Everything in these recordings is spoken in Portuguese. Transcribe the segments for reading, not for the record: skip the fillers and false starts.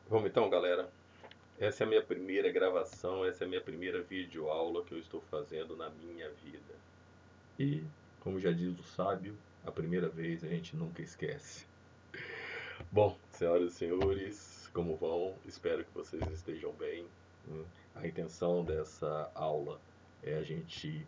Vamos então, galera. Essa é a minha primeira gravação, essa é a minha primeira videoaula que eu estou fazendo na minha vida. E, como já diz o sábio, a primeira vez a gente nunca esquece. Bom, senhoras e senhores, como vão? Espero que vocês estejam bem. A intenção dessa aula é a gente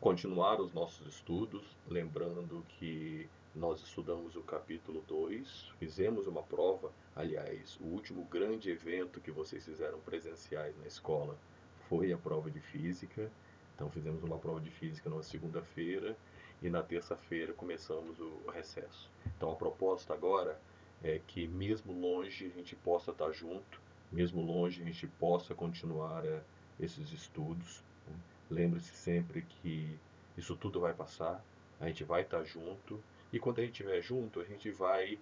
continuar os nossos estudos, lembrando que nós estudamos o capítulo 2, fizemos uma prova, aliás, o último grande evento que vocês fizeram presenciais na escola foi a prova de física. Então fizemos uma prova de física na segunda-feira e na terça-feira começamos o recesso. Então a proposta agora é que mesmo longe a gente possa estar junto, mesmo longe a gente possa continuar esses estudos. Lembre-se sempre que isso tudo vai passar, a gente vai estar junto, e quando a gente estiver junto, a gente vai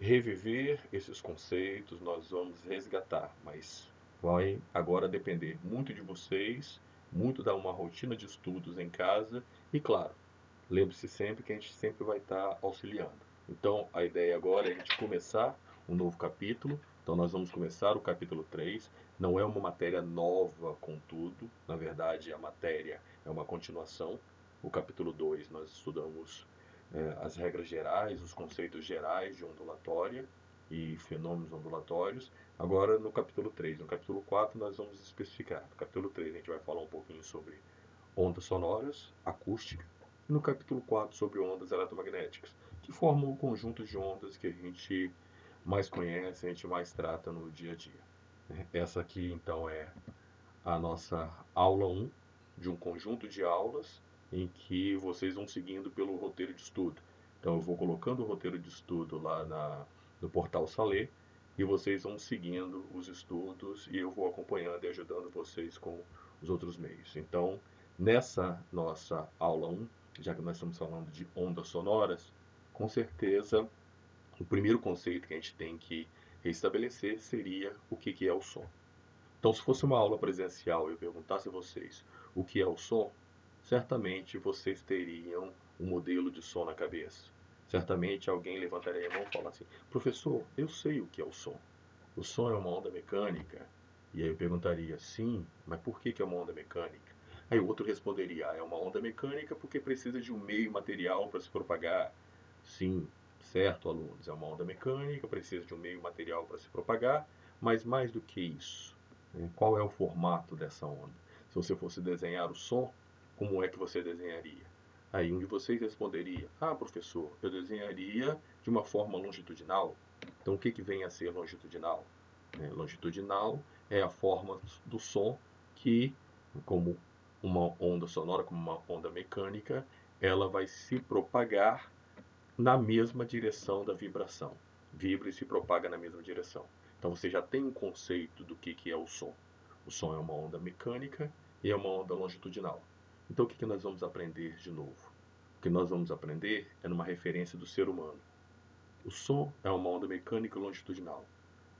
reviver esses conceitos, nós vamos resgatar, mas vai agora depender muito de vocês, muito da uma rotina de estudos em casa, e claro, lembre-se sempre que a gente sempre vai estar auxiliando. Então, a ideia agora é a gente começar um novo capítulo. Então, nós vamos começar o capítulo 3. Não é uma matéria nova, contudo. Na verdade, a matéria é uma continuação. O capítulo 2 nós estudamos as regras gerais, os conceitos gerais de ondulatória e fenômenos ondulatórios. Agora, no capítulo 3. No capítulo 4 nós vamos especificar. No capítulo 3 a gente vai falar um pouquinho sobre ondas sonoras, acústica, e no capítulo 4 sobre ondas eletromagnéticas, que formam o conjunto de ondas que a gente mais conhece, a gente mais trata no dia a dia. Essa aqui então é a nossa aula 1 de um conjunto de aulas em que vocês vão seguindo pelo roteiro de estudo. Então eu vou colocando o roteiro de estudo lá no portal Salê e vocês vão seguindo os estudos e eu vou acompanhando e ajudando vocês com os outros meios. Então, nessa nossa aula 1, já que nós estamos falando de ondas sonoras, com certeza o primeiro conceito que a gente tem que restabelecer seria o que é o som. Então, se fosse uma aula presencial e eu perguntasse a vocês o que é o som, certamente vocês teriam um modelo de som na cabeça. Certamente alguém levantaria a mão e falaria assim: professor, eu sei o que é o som. O som é uma onda mecânica. E aí eu perguntaria: sim, mas por que é uma onda mecânica? Aí o outro responderia: ah, é uma onda mecânica porque precisa de um meio material para se propagar. Sim, certo, alunos, é uma onda mecânica, precisa de um meio material para se propagar, mas mais do que isso, qual é o formato dessa onda? Se você fosse desenhar o som, como é que você desenharia? Aí um de vocês responderia: ah, professor, eu desenharia de uma forma longitudinal. Então o que vem a ser longitudinal? Longitudinal é a forma do som que, como uma onda sonora, como uma onda mecânica, ela vai se propagar na mesma direção da vibração. Vibra e se propaga na mesma direção. Então você já tem um conceito do que é o som. O som é uma onda mecânica e é uma onda longitudinal. Então o que nós vamos aprender de novo? O que nós vamos aprender é numa referência do ser humano. O som é uma onda mecânica longitudinal.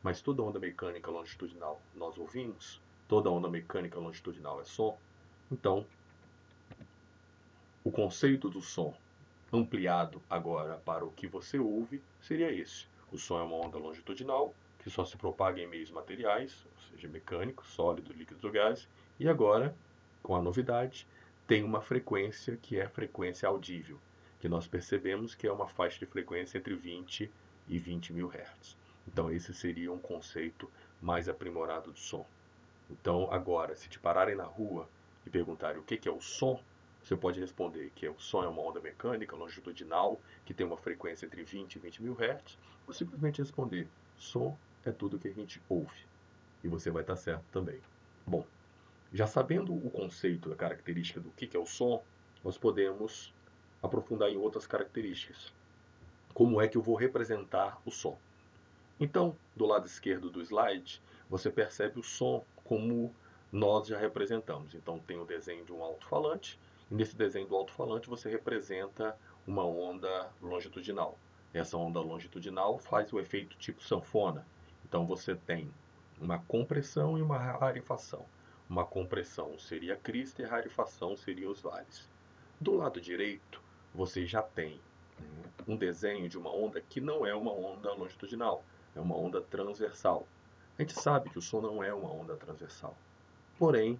Mas toda onda mecânica longitudinal nós ouvimos? Toda onda mecânica longitudinal é som? Então, o conceito do som ampliado agora para o que você ouve seria esse. O som é uma onda longitudinal que só se propaga em meios materiais, ou seja, mecânicos, sólidos, líquidos ou gases, e agora, com a novidade, tem uma frequência que é a frequência audível, que nós percebemos que é uma faixa de frequência entre 20 e 20 mil Hz. Então esse seria um conceito mais aprimorado do som. Então, agora, se te pararem na rua e perguntarem o que é o som, você pode responder que o som é uma onda mecânica longitudinal que tem uma frequência entre 20 e 20 mil Hz, ou simplesmente responder: som é tudo que a gente ouve. E você vai estar certo também. Bom, já sabendo o conceito, a característica do que é o som, nós podemos aprofundar em outras características. Como é que eu vou representar o som? Então, do lado esquerdo do slide, você percebe o som como nós já representamos. Então, tem o desenho de um alto-falante, e nesse desenho do alto-falante você representa uma onda longitudinal. Essa onda longitudinal faz o efeito tipo sanfona. Então, você tem uma compressão e uma rarefação. Uma compressão seria a crista e a rarefação seria os vales. Do lado direito, você já tem um desenho de uma onda que não é uma onda longitudinal, é uma onda transversal. A gente sabe que o som não é uma onda transversal. Porém,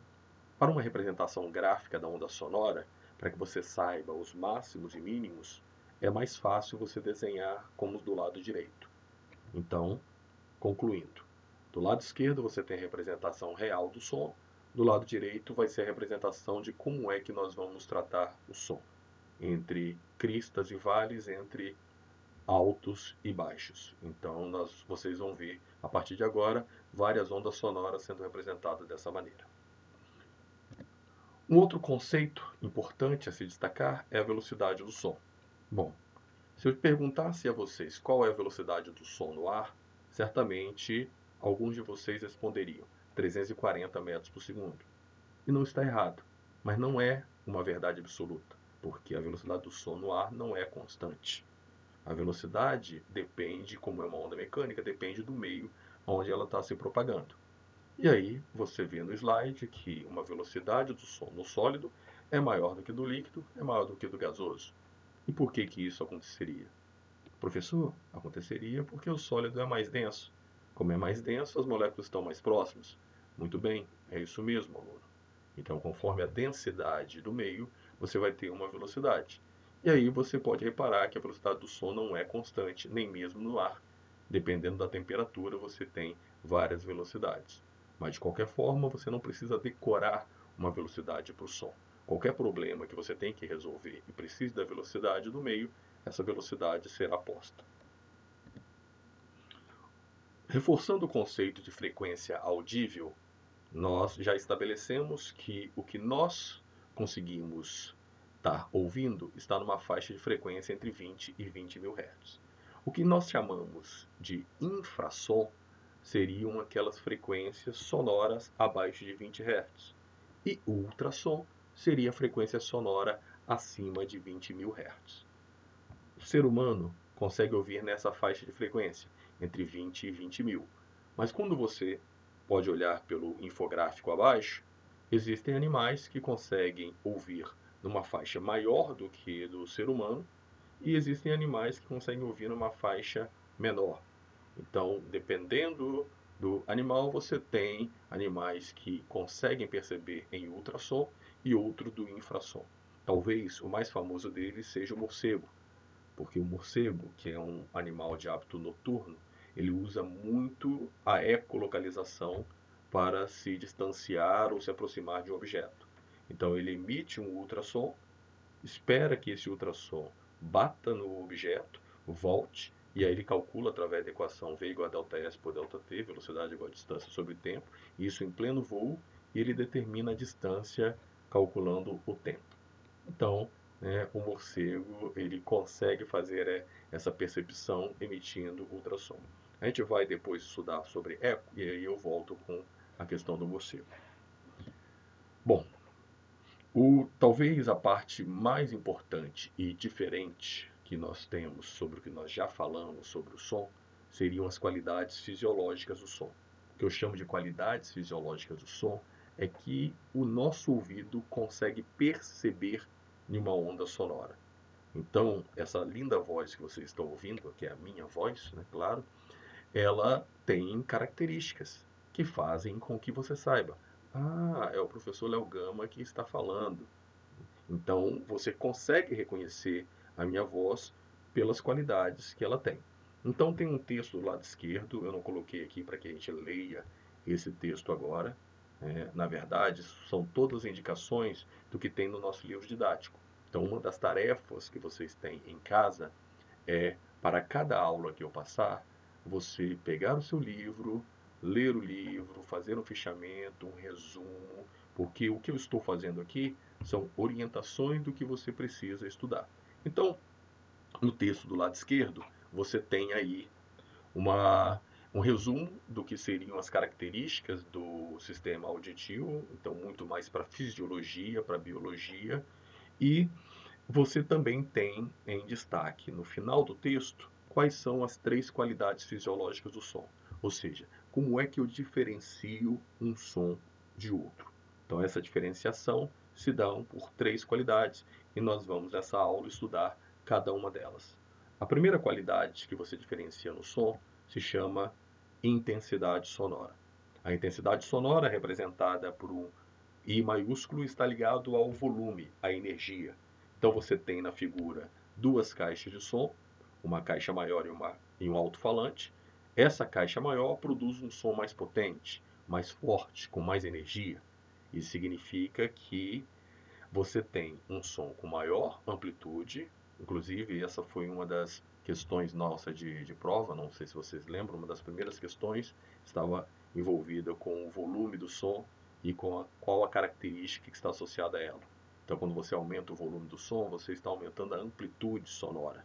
para uma representação gráfica da onda sonora, para que você saiba os máximos e mínimos, é mais fácil você desenhar como do lado direito. Então, concluindo, do lado esquerdo você tem a representação real do som, do lado direito vai ser a representação de como é que nós vamos tratar o som, entre cristas e vales, entre altos e baixos. Então, vocês vão ver, a partir de agora, várias ondas sonoras sendo representadas dessa maneira. Um outro conceito importante a se destacar é a velocidade do som. Bom, se eu perguntasse a vocês qual é a velocidade do som no ar, certamente alguns de vocês responderiam 340 metros por segundo. E não está errado, mas não é uma verdade absoluta, porque a velocidade do som no ar não é constante. A velocidade depende, como é uma onda mecânica, depende do meio onde ela está se propagando. E aí você vê no slide que uma velocidade do som no sólido é maior do que do líquido, é maior do que do gasoso. E por que que isso aconteceria? Professor, aconteceria porque o sólido é mais denso. Como é mais denso, as moléculas estão mais próximas. Muito bem, é isso mesmo, aluno. Então, conforme a densidade do meio, você vai ter uma velocidade. E aí você pode reparar que a velocidade do som não é constante, nem mesmo no ar. Dependendo da temperatura, você tem várias velocidades. Mas, de qualquer forma, você não precisa decorar uma velocidade para o som. Qualquer problema que você tem que resolver e precise da velocidade do meio, essa velocidade será posta. Reforçando o conceito de frequência audível, nós já estabelecemos que o que nós conseguimos estar ouvindo está numa faixa de frequência entre 20 e 20 mil Hz. O que nós chamamos de infrassom seriam aquelas frequências sonoras abaixo de 20 Hz. E ultrassom seria a frequência sonora acima de 20 mil Hz. O ser humano consegue ouvir nessa faixa de frequência, entre 20 e 20 mil. Mas quando você pode olhar pelo infográfico abaixo, existem animais que conseguem ouvir numa faixa maior do que do ser humano e existem animais que conseguem ouvir numa faixa menor. Então, dependendo do animal, você tem animais que conseguem perceber em ultrassom e outro do infrassom. Talvez o mais famoso deles seja o morcego, porque o morcego, que é um animal de hábito noturno, ele usa muito a ecolocalização para se distanciar ou se aproximar de um objeto. Então ele emite um ultrassom, espera que esse ultrassom bata no objeto, volte, e aí ele calcula através da equação V igual a ΔS por ΔT, velocidade igual a distância sobre tempo, isso em pleno voo, e ele determina a distância calculando o tempo. Então, o morcego ele consegue fazer essa percepção emitindo ultrassom. A gente vai depois estudar sobre eco e aí eu volto com a questão do morcego. Bom, talvez a parte mais importante e diferente que nós temos sobre o que nós já falamos sobre o som seriam as qualidades fisiológicas do som. O que eu chamo de qualidades fisiológicas do som é que o nosso ouvido consegue perceber em uma onda sonora. Então, essa linda voz que vocês estão ouvindo, que é a minha voz, né, claro, ela tem características que fazem com que você saiba: ah, é o professor Léo Gama que está falando. Então, você consegue reconhecer a minha voz pelas qualidades que ela tem. Então, tem um texto do lado esquerdo, eu não coloquei aqui para que a gente leia esse texto agora. Na verdade, são todas indicações do que tem no nosso livro didático. Então, uma das tarefas que vocês têm em casa é, para cada aula que eu passar, você pegar o seu livro, ler o livro, fazer um fichamento, um resumo, porque o que eu estou fazendo aqui são orientações do que você precisa estudar. Então, no texto do lado esquerdo, você tem aí um resumo do que seriam as características do sistema auditivo, então muito mais para fisiologia, para biologia, e você também tem em destaque no final do texto quais são as 3 qualidades fisiológicas do som, ou seja, como é que eu diferencio um som de outro. Então essa diferenciação se dá por 3 qualidades e nós vamos nessa aula estudar cada uma delas. A primeira qualidade que você diferencia no som se chama intensidade sonora. A intensidade sonora, representada por um I maiúsculo, está ligado ao volume, à energia. Então você tem na figura duas caixas de som, uma caixa maior e um alto-falante. Essa caixa maior produz um som mais potente, mais forte, com mais energia. Isso significa que você tem um som com maior amplitude. Inclusive, essa foi uma das questões nossa de prova, não sei se vocês lembram, uma das primeiras questões estava envolvida com o volume do som e com qual a característica que está associada a ela. Então, quando você aumenta o volume do som, você está aumentando a amplitude sonora.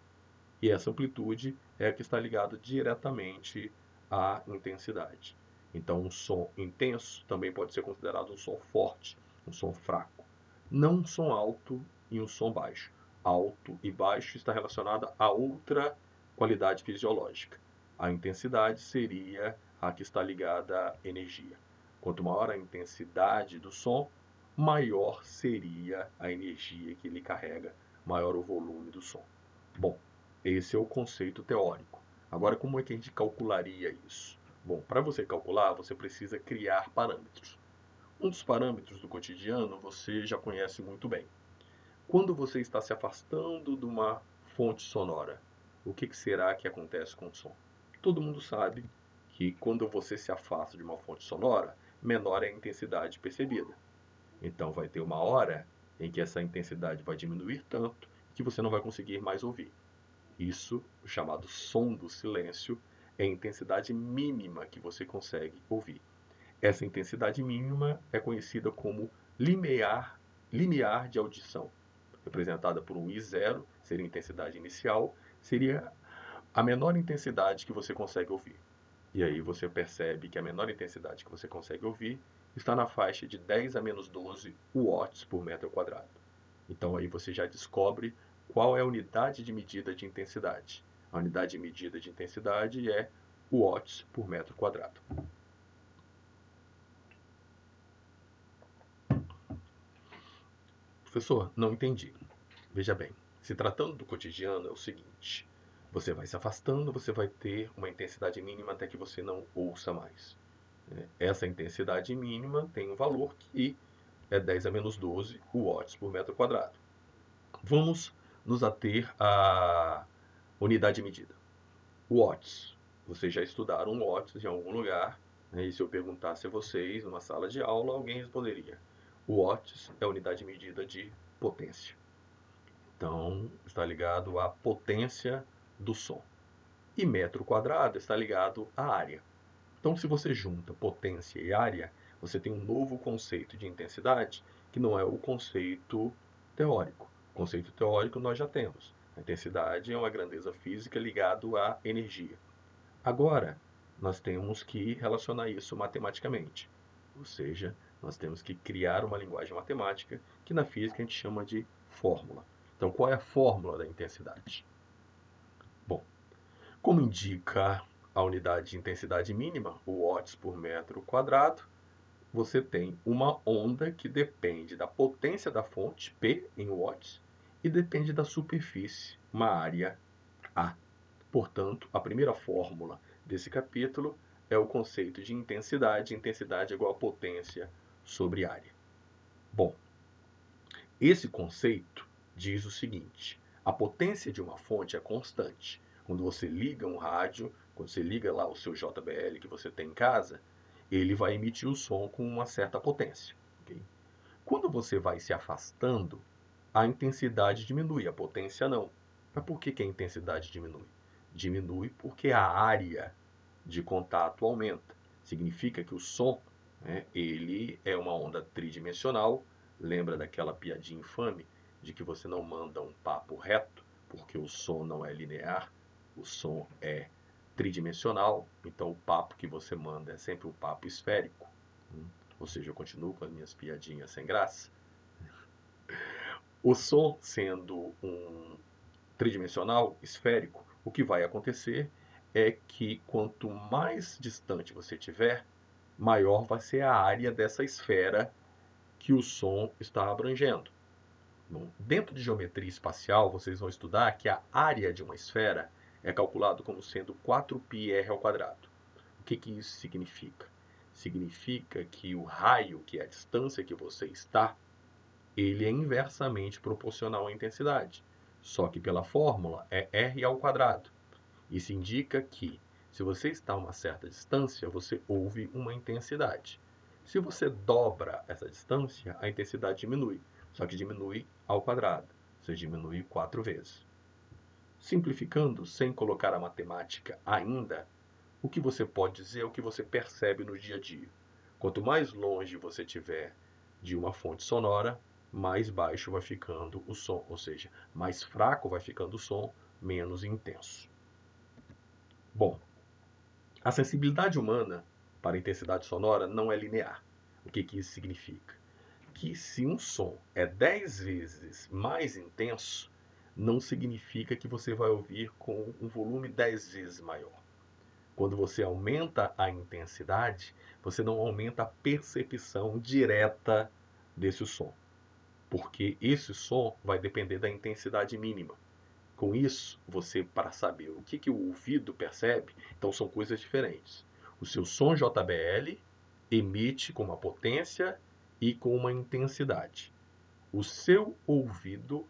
E essa amplitude é a que está ligada diretamente à intensidade. Então, um som intenso também pode ser considerado um som forte, um som fraco. Não um som alto e um som baixo. Alto e baixo está relacionado a outra qualidade fisiológica. A intensidade seria a que está ligada à energia. Quanto maior a intensidade do som, maior seria a energia que ele carrega, maior o volume do som. Bom, esse é o conceito teórico. Agora, como é que a gente calcularia isso? Bom, para você calcular, você precisa criar parâmetros. Um dos parâmetros do cotidiano você já conhece muito bem. Quando você está se afastando de uma fonte sonora, o que será que acontece com o som? Todo mundo sabe que quando você se afasta de uma fonte sonora, menor é a intensidade percebida. Então vai ter uma hora em que essa intensidade vai diminuir tanto que você não vai conseguir mais ouvir. Isso, o chamado som do silêncio, é a intensidade mínima que você consegue ouvir. Essa intensidade mínima é conhecida como limiar de audição, representada por um I0, seria a intensidade inicial, seria a menor intensidade que você consegue ouvir. E aí você percebe que a menor intensidade que você consegue ouvir está na faixa de 10 a menos 12 watts por metro quadrado. Então aí você já descobre qual é a unidade de medida de intensidade. A unidade de medida de intensidade é watts por metro quadrado. Professor, não entendi. Veja bem, se tratando do cotidiano é o seguinte: você vai se afastando, você vai ter uma intensidade mínima até que você não ouça mais. Essa intensidade mínima tem um valor que é 10 a menos 12 watts por metro quadrado. Vamos nos ater à unidade de medida. Watts. Vocês já estudaram watts em algum lugar, né? E se eu perguntasse a vocês numa sala de aula, alguém responderia: watts é a unidade de medida de potência. Então, está ligado à potência do som. E metro quadrado está ligado à área. Então, se você junta potência e área, você tem um novo conceito de intensidade, que não é o conceito teórico. O conceito teórico nós já temos. A intensidade é uma grandeza física ligada à energia. Agora, nós temos que relacionar isso matematicamente. Ou seja, nós temos que criar uma linguagem matemática que na física a gente chama de fórmula. Então, qual é a fórmula da intensidade? Bom, como indica a unidade de intensidade mínima, o watts por metro quadrado, você tem uma onda que depende da potência da fonte, P em watts, e depende da superfície, uma área A. Portanto, a primeira fórmula desse capítulo é o conceito de intensidade. Intensidade é igual a potência sobre área. Bom, esse conceito diz o seguinte: a potência de uma fonte é constante. Quando você liga um rádio, quando você liga lá o seu JBL que você tem em casa, ele vai emitir o som com uma certa potência. Okay? Quando você vai se afastando, a intensidade diminui, a potência não. Mas por que a intensidade diminui? Diminui porque a área de contato aumenta. Significa que o som, ele é uma onda tridimensional. Lembra daquela piadinha infame de que você não manda um papo reto, porque o som não é linear, o som é tridimensional, então o papo que você manda é sempre um papo esférico. Ou seja, eu continuo com as minhas piadinhas sem graça. O som sendo um tridimensional, esférico, o que vai acontecer é que quanto mais distante você estiver, maior vai ser a área dessa esfera que o som está abrangendo. Bom, dentro de geometria espacial, vocês vão estudar que a área de uma esfera é calculado como sendo 4πr². O que isso significa? Significa que o raio, que é a distância que você está, ele é inversamente proporcional à intensidade. Só que pela fórmula é r². Isso indica que, se você está a uma certa distância, você ouve uma intensidade. Se você dobra essa distância, a intensidade diminui. Só que diminui ao quadrado. Você diminui 4 vezes. Simplificando, sem colocar a matemática ainda, o que você pode dizer é o que você percebe no dia a dia. Quanto mais longe você estiver de uma fonte sonora, mais baixo vai ficando o som, ou seja, mais fraco vai ficando o som, menos intenso. Bom, a sensibilidade humana para a intensidade sonora não é linear. O que isso significa? Que se um som é 10 vezes mais intenso, não significa que você vai ouvir com um volume 10 vezes maior. Quando você aumenta a intensidade, você não aumenta a percepção direta desse som, porque esse som vai depender da intensidade mínima. Com isso, você, para saber o que o ouvido percebe, então são coisas diferentes. O seu som JBL emite com uma potência e com uma intensidade. O seu ouvido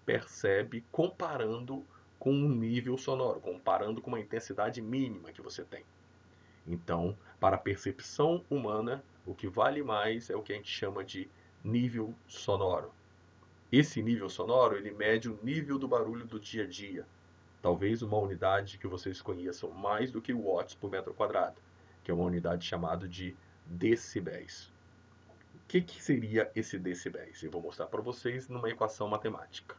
percebe comparando com um nível sonoro, comparando com uma intensidade mínima que você tem. Então, para a percepção humana, o que vale mais é o que a gente chama de nível sonoro. Esse nível sonoro, ele mede o nível do barulho do dia a dia. Talvez uma unidade que vocês conheçam mais do que watts por metro quadrado, que é uma unidade chamada de decibéis. O que seria esse decibéis? Eu vou mostrar para vocês numa equação matemática.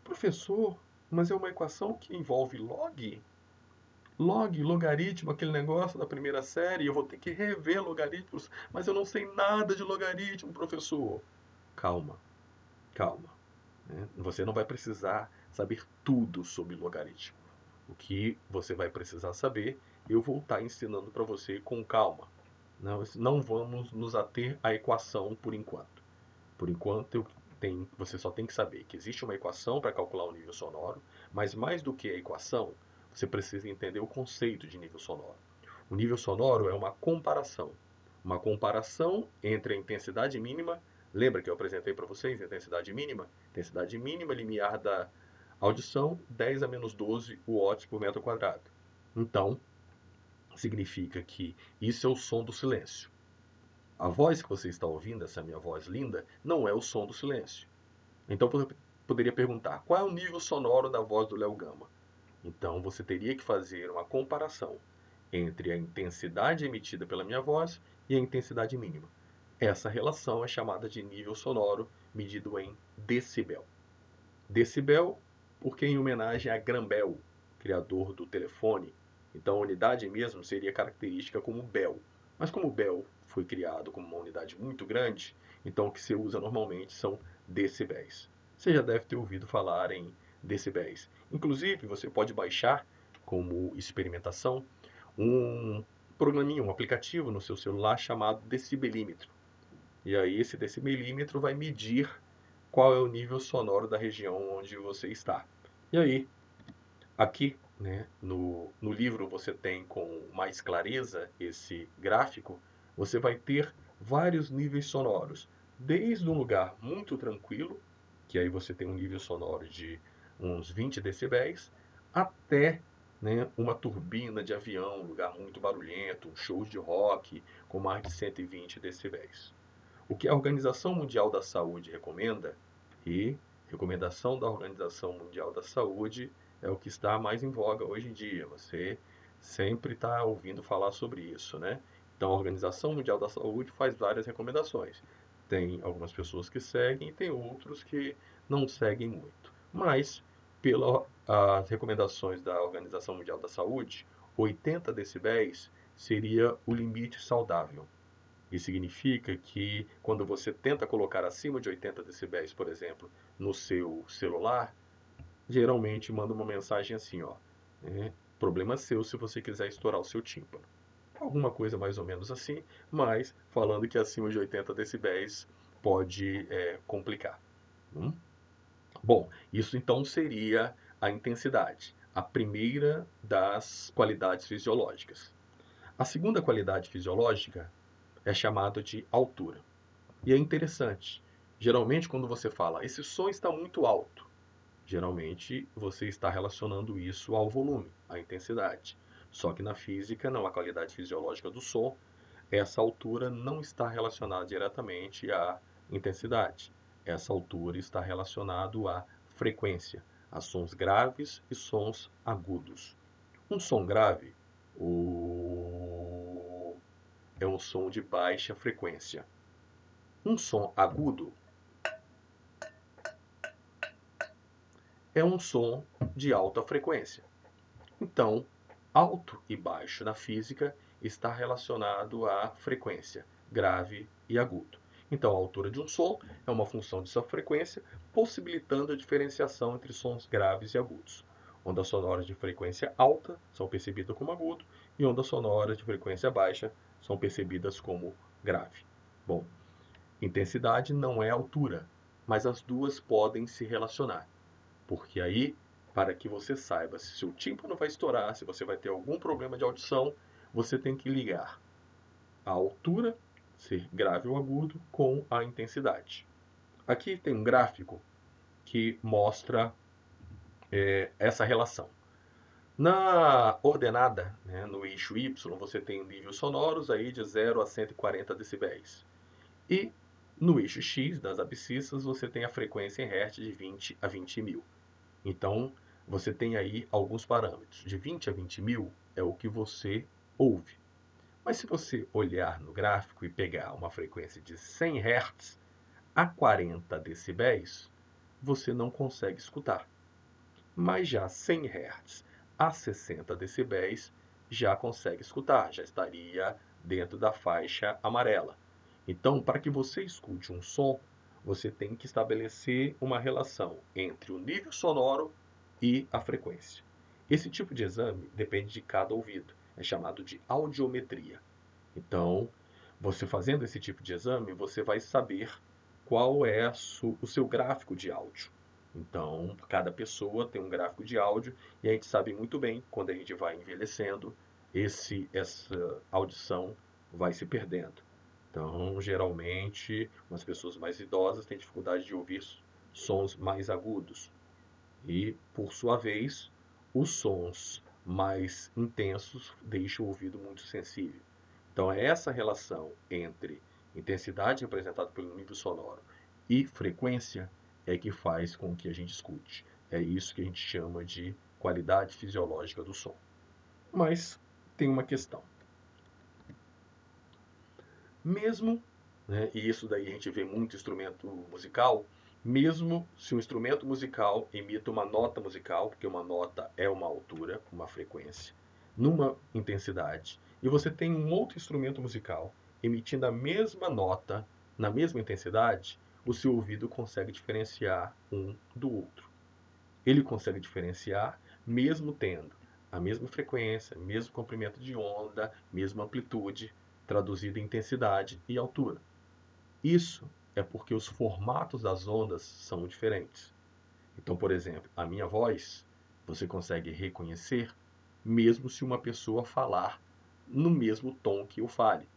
Professor, mas é uma equação que envolve log? Logaritmo, aquele negócio da primeira série, eu vou ter que rever logaritmos, mas eu não sei nada de logaritmo, professor. Calma, calma. Você não vai precisar saber tudo sobre logaritmo. O que você vai precisar saber, eu vou estar ensinando para você com calma. Não vamos nos ater à equação por enquanto. Por enquanto, você só tem que saber que existe uma equação para calcular o nível sonoro, mas mais do que a equação, você precisa entender o conceito de nível sonoro. O nível sonoro é uma comparação entre a intensidade mínima. Lembra que eu apresentei para vocês a intensidade mínima? Intensidade mínima limiar da audição, 10 a menos 12 watts por metro quadrado. Então, significa que isso é o som do silêncio. A voz que você está ouvindo, essa minha voz linda, não é o som do silêncio. Então, você poderia perguntar, qual é o nível sonoro da voz do Léo Gama? Então, você teria que fazer uma comparação entre a intensidade emitida pela minha voz e a intensidade mínima. Essa relação é chamada de nível sonoro, medido em decibel. Decibel, porque em homenagem a Graham Bell, criador do telefone. Então, a unidade mesmo seria característica como Bell. Mas como Bell foi criado como uma unidade muito grande, então o que se usa normalmente são decibéis. Você já deve ter ouvido falar em decibéis. Inclusive, você pode baixar como experimentação um programinha, um aplicativo no seu celular chamado decibelímetro. E aí esse decibelímetro vai medir qual é o nível sonoro da região onde você está. E aí, aqui, no livro você tem com mais clareza esse gráfico, você vai ter vários níveis sonoros, desde um lugar muito tranquilo, que aí você tem um nível sonoro de uns 20 decibéis, até uma turbina de avião, um lugar muito barulhento, um show de rock com mais de 120 decibéis. O que a Organização Mundial da Saúde recomenda, e recomendação da Organização Mundial da Saúde é o que está mais em voga hoje em dia. Você sempre está ouvindo falar sobre isso, né? Então, a Organização Mundial da Saúde faz várias recomendações. Tem algumas pessoas que seguem e tem outros que não seguem muito. Mas, pelas recomendações da Organização Mundial da Saúde, 80 decibéis seria o limite saudável. Isso significa que quando você tenta colocar acima de 80 decibéis, por exemplo, no seu celular, geralmente manda uma mensagem assim, ó, problema seu se você quiser estourar o seu tímpano. Alguma coisa mais ou menos assim, mas falando que acima de 80 decibéis pode complicar. Bom, isso então seria a intensidade. a primeira das qualidades fisiológicas. A segunda qualidade fisiológica é chamada de altura. E é interessante, geralmente quando você fala, esse som está muito alto, geralmente você está relacionando isso ao volume, à intensidade. Só que na física, não, a qualidade fisiológica do som, essa altura não está relacionada diretamente à intensidade. Essa altura está relacionada à frequência, a sons graves e sons agudos. Um som grave é um som de baixa frequência. Um som agudo é um som de alta frequência. Então, alto e baixo na física está relacionado à frequência, grave e agudo. Então, a altura de um som é uma função de sua frequência, possibilitando a diferenciação entre sons graves e agudos. Ondas sonoras de frequência alta são percebidas como agudo e ondas sonoras de frequência baixa são percebidas como grave. Bom, intensidade não é altura, mas as duas podem se relacionar. Porque aí, para que você saiba se seu tímpano vai estourar, se você vai ter algum problema de audição, você tem que ligar a altura, ser grave ou agudo, com a intensidade. Aqui tem um gráfico que mostra essa relação. Na ordenada, né, no eixo Y, você tem níveis sonoros aí de 0 a 140 decibéis. E no eixo X, das abscissas, você tem a frequência em Hz de 20 a 20 mil. Então, você tem aí alguns parâmetros. De 20 a 20 mil é o que você ouve. Mas se você olhar no gráfico e pegar uma frequência de 100 Hz a 40 decibéis, você não consegue escutar. Mas já 100 Hz a 60 decibéis já consegue escutar, já estaria dentro da faixa amarela. Então, para que você escute um som, você tem que estabelecer uma relação entre o nível sonoro e a frequência. Esse tipo de exame depende de cada ouvido, é chamado de audiometria. Então, você fazendo esse tipo de exame, você vai saber qual é o seu gráfico de áudio. Então, cada pessoa tem um gráfico de áudio e a gente sabe muito bem, quando a gente vai envelhecendo, essa audição vai se perdendo. Então, geralmente, as pessoas mais idosas têm dificuldade de ouvir sons mais agudos. E, por sua vez, os sons mais intensos deixam o ouvido muito sensível. Então, é essa relação entre intensidade representada pelo nível sonoro e frequência é que faz com que a gente escute. É isso que a gente chama de qualidade fisiológica do som. Mas tem uma questão. Mesmo, né, e isso daí a gente vê muito instrumento musical, mesmo se um instrumento musical emita uma nota musical, porque uma nota é uma altura, uma frequência, numa intensidade, e você tem um outro instrumento musical emitindo a mesma nota na mesma intensidade, o seu ouvido consegue diferenciar um do outro. Ele consegue diferenciar mesmo tendo a mesma frequência, mesmo comprimento de onda, mesma amplitude, traduzido em intensidade e altura. Isso é porque os formatos das ondas são diferentes. Então, por exemplo, a minha voz você consegue reconhecer mesmo se uma pessoa falar no mesmo tom que eu fale.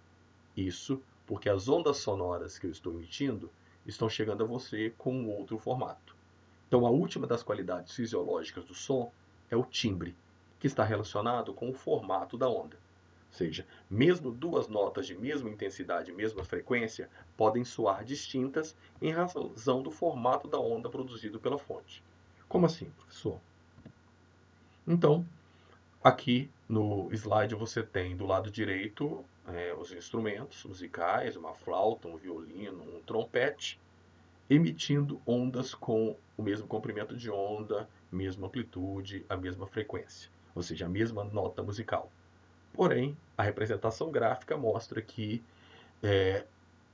Isso porque as ondas sonoras que eu estou emitindo estão chegando a você com um outro formato. Então, a última das qualidades fisiológicas do som é o timbre, que está relacionado com o formato da onda. Ou seja, mesmo duas notas de mesma intensidade e mesma frequência podem soar distintas em razão do formato da onda produzido pela fonte. Como assim, professor? Então, aqui no slide você tem do lado direito os instrumentos musicais, uma flauta, um violino, um trompete, emitindo ondas com o mesmo comprimento de onda, mesma amplitude, a mesma frequência, ou seja, a mesma nota musical. Porém, a representação gráfica mostra que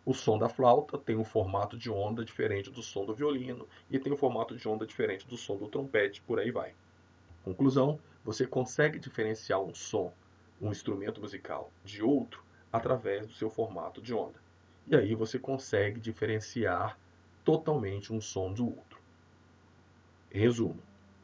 o som da flauta tem um formato de onda diferente do som do violino e tem um formato de onda diferente do som do trompete, por aí vai. Conclusão, você consegue diferenciar um som, um instrumento musical, de outro através do seu formato de onda. E aí você consegue diferenciar totalmente um som do outro. Resumo,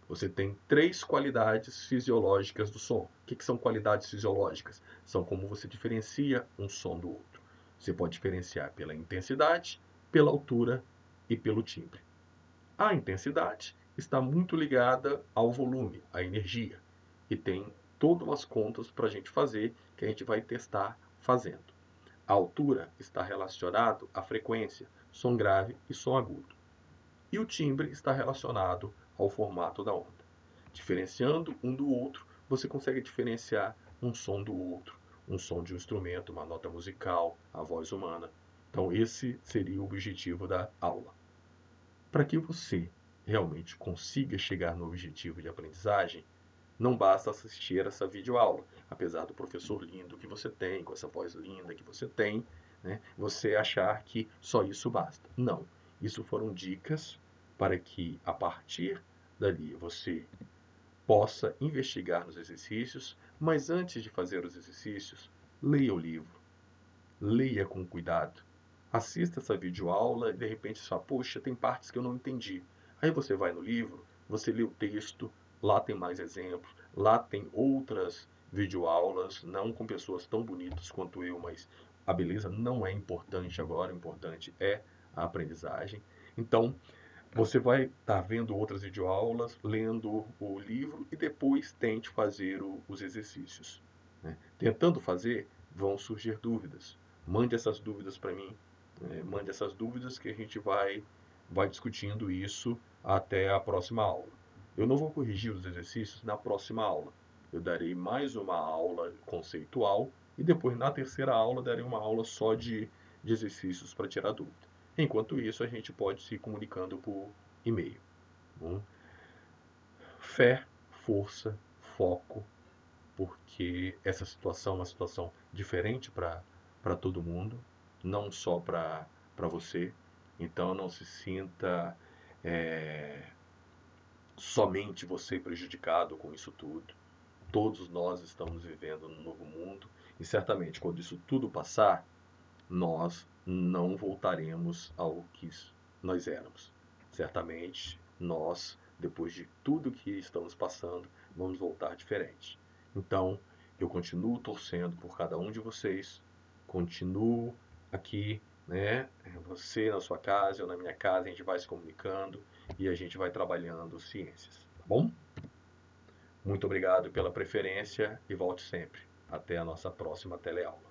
Você tem 3 qualidades fisiológicas do som. O que são qualidades fisiológicas? São como você diferencia um som do outro. Você pode diferenciar pela intensidade, pela altura e pelo timbre. A intensidade está muito ligada ao volume, à energia, e tem todas as contas para a gente fazer, que a gente vai testar fazendo. A altura está relacionado à frequência, som grave e som agudo. E o timbre está relacionado ao formato da onda. Diferenciando um do outro, você consegue diferenciar um som do outro, um som de um instrumento, uma nota musical, a voz humana. Então, esse seria o objetivo da aula. Para que você realmente consiga chegar no objetivo de aprendizagem, não basta assistir essa videoaula. Apesar do professor lindo que você tem, com essa voz linda que você tem, né, você achar que só isso basta. Não. Isso foram dicas para que, a partir dali, você possa investigar nos exercícios, mas antes de fazer os exercícios, leia o livro. Leia com cuidado. Assista essa videoaula e de repente você fala, poxa, tem partes que eu não entendi. Aí você vai no livro, você lê o texto, lá tem mais exemplos, lá tem outras videoaulas, não com pessoas tão bonitas quanto eu, mas a beleza não é importante agora, o importante é a aprendizagem. Então, você vai estar vendo outras videoaulas, lendo o livro e depois tente fazer os exercícios, né? Tentando fazer, vão surgir dúvidas. Mande essas dúvidas para mim, mande essas dúvidas que a gente vai discutindo isso até a próxima aula. Eu não vou corrigir os exercícios na próxima aula. Eu darei mais uma aula conceitual e depois, na terceira aula, darei uma aula só de exercícios para tirar dúvida. Enquanto isso, a gente pode se comunicando por e-mail. Bom? Fé, força, foco, porque essa situação é uma situação diferente para todo mundo, não só para você. Então, não se sinta somente você prejudicado com isso tudo. Todos nós estamos vivendo num novo mundo e certamente quando isso tudo passar, nós não voltaremos ao que nós éramos. Certamente nós, depois de tudo que estamos passando, vamos voltar diferente. Então, eu continuo torcendo por cada um de vocês, continuo aqui, né? Você na sua casa, eu na minha casa, a gente vai se comunicando e a gente vai trabalhando ciências, tá bom? Muito obrigado pela preferência e volte sempre. Até a nossa próxima teleaula.